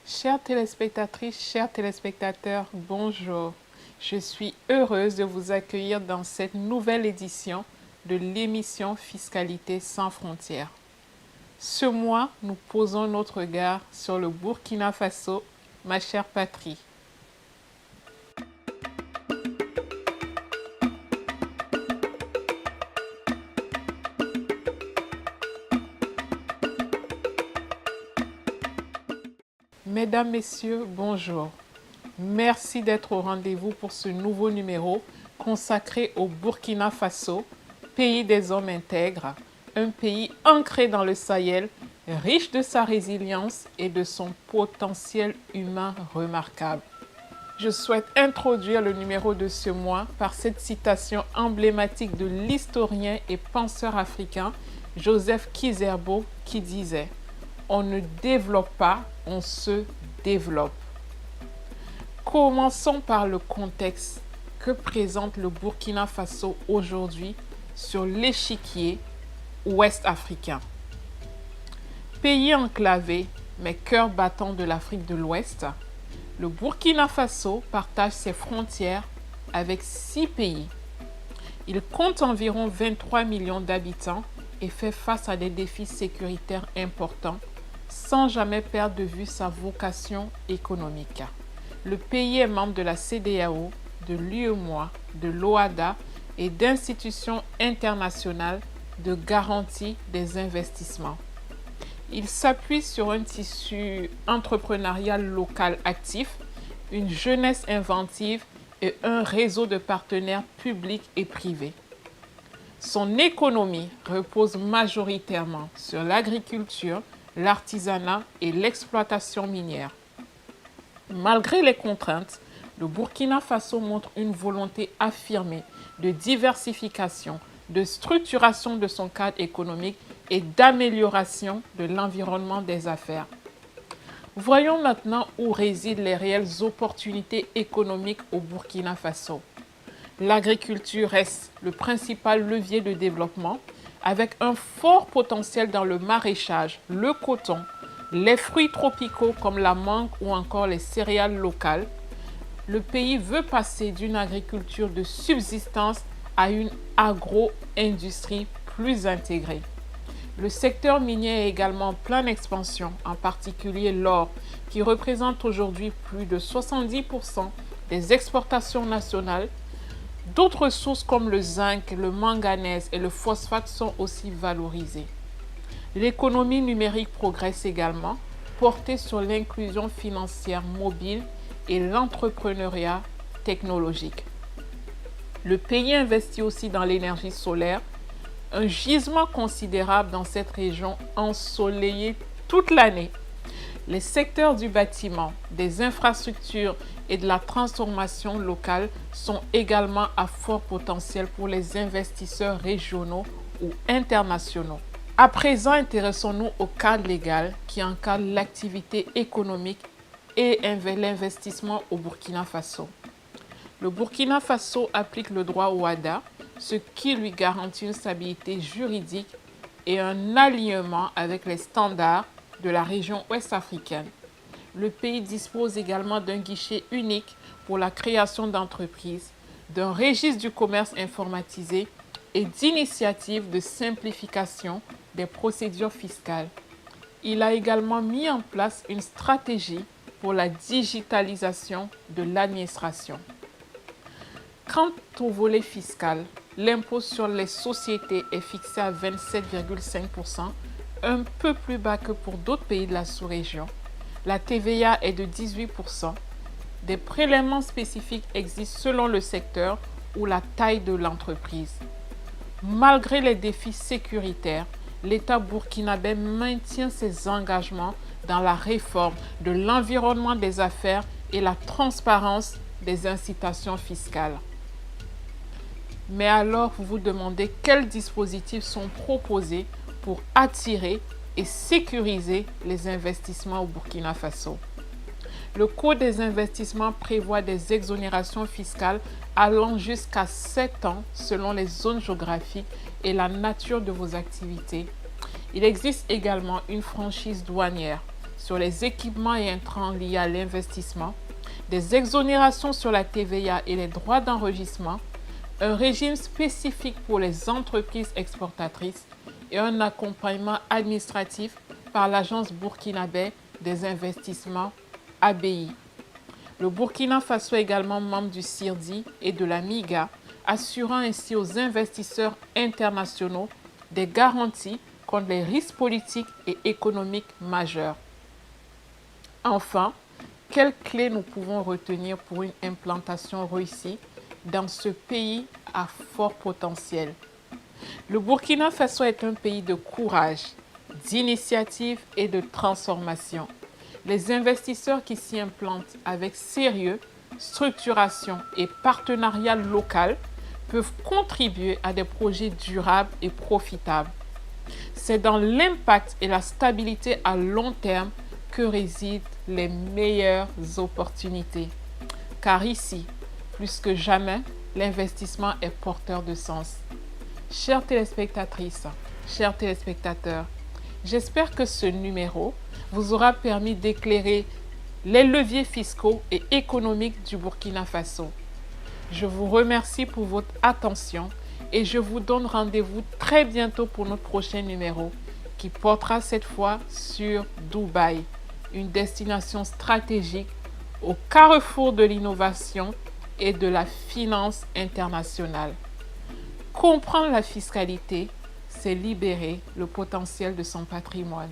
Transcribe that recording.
Chères téléspectatrices, chers téléspectateurs, bonjour. Je suis heureuse de vous accueillir dans cette nouvelle édition de l'émission Fiscalité sans frontières. Ce mois, nous posons notre regard sur le Burkina Faso, ma chère patrie. Mesdames, Messieurs, bonjour. Merci d'être au rendez-vous pour ce nouveau numéro consacré au Burkina Faso, pays des hommes intègres, un pays ancré dans le Sahel, riche de sa résilience et de son potentiel humain remarquable. Je souhaite introduire le numéro de ce mois par cette citation emblématique de l'historien et penseur africain Joseph Kizerbo qui disait « On ne développe pas, on se développe ». Commençons par le contexte que présente le Burkina Faso aujourd'hui sur l'échiquier ouest africain. Pays enclavé, mais cœur battant de l'Afrique de l'Ouest, le Burkina Faso partage ses frontières avec 6 pays. Il compte environ 23 millions d'habitants et fait face à des défis sécuritaires importants sans jamais perdre de vue sa vocation économique. Le pays est membre de la CEDEAO, de l'UEMOA, de l'OHADA et d'institutions internationales de garantie des investissements. Il s'appuie sur un tissu entrepreneurial local actif, une jeunesse inventive et un réseau de partenaires publics et privés. Son économie repose majoritairement sur l'agriculture, l'artisanat et l'exploitation minière. Malgré les contraintes, le Burkina Faso montre une volonté affirmée de diversification, de structuration de son cadre économique et d'amélioration de l'environnement des affaires. Voyons maintenant où résident les réelles opportunités économiques au Burkina Faso. L'agriculture reste le principal levier de développement, avec un fort potentiel dans le maraîchage, le coton, les fruits tropicaux comme la mangue ou encore les céréales locales. Le pays veut passer d'une agriculture de subsistance à une agro-industrie plus intégrée. Le secteur minier est également en pleine expansion, en particulier l'or, qui représente aujourd'hui plus de 70% des exportations nationales. D'autres sources comme le zinc, le manganèse et le phosphate sont aussi valorisées. L'économie numérique progresse également, portée sur l'inclusion financière mobile et l'entrepreneuriat technologique. Le pays investit aussi dans l'énergie solaire, un gisement considérable dans cette région ensoleillée toute l'année. Les secteurs du bâtiment, des infrastructures et de la transformation locale sont également à fort potentiel pour les investisseurs régionaux ou internationaux. À présent, intéressons-nous au cadre légal qui encadre l'activité économique et l'investissement au Burkina Faso. Le Burkina Faso applique le droit OHADA, ce qui lui garantit une stabilité juridique et un alignement avec les standards de la région ouest africaine. Le pays dispose également d'un guichet unique pour la création d'entreprises, d'un registre du commerce informatisé et d'initiatives de simplification des procédures fiscales. Il a également mis en place une stratégie pour la digitalisation de l'administration. Quant au volet fiscal, l'impôt sur les sociétés est fixé à 27,5%, un peu plus bas que pour d'autres pays de la sous-région. La TVA est de 18%. Des prélèvements spécifiques existent selon le secteur ou la taille de l'entreprise. Malgré les défis sécuritaires, l'État burkinabé maintient ses engagements dans la réforme de l'environnement des affaires et la transparence des incitations fiscales. Mais alors, vous vous demandez quels dispositifs sont proposés pour attirer et sécuriser les investissements au Burkina Faso. Le Code des investissements prévoit des exonérations fiscales allant jusqu'à 7 ans selon les zones géographiques et la nature de vos activités. Il existe également une franchise douanière. sur les équipements et intrants liés à l'investissement, des exonérations sur la TVA et les droits d'enregistrement, un régime spécifique pour les entreprises exportatrices et un accompagnement administratif par l'Agence burkinabé des investissements ABI. Le Burkina Faso est également membre du CIRDI et de la MIGA, assurant ainsi aux investisseurs internationaux des garanties contre les risques politiques et économiques majeurs. Enfin, quelles clés nous pouvons retenir pour une implantation réussie dans ce pays à fort potentiel? Le Burkina Faso est un pays de courage, d'initiative et de transformation. Les investisseurs qui s'y implantent avec sérieux, structuration et partenariat local peuvent contribuer à des projets durables et profitables. C'est dans l'impact et la stabilité à long terme que résident les meilleures opportunités. Car ici, plus que jamais, l'investissement est porteur de sens. Chères téléspectatrices, chers téléspectateurs, j'espère que ce numéro vous aura permis d'éclairer les leviers fiscaux et économiques du Burkina Faso. Je vous remercie pour votre attention et je vous donne rendez-vous très bientôt pour notre prochain numéro qui portera cette fois sur Dubaï, une destination stratégique au carrefour de l'innovation et de la finance internationale. Comprendre la fiscalité, c'est libérer le potentiel de son patrimoine.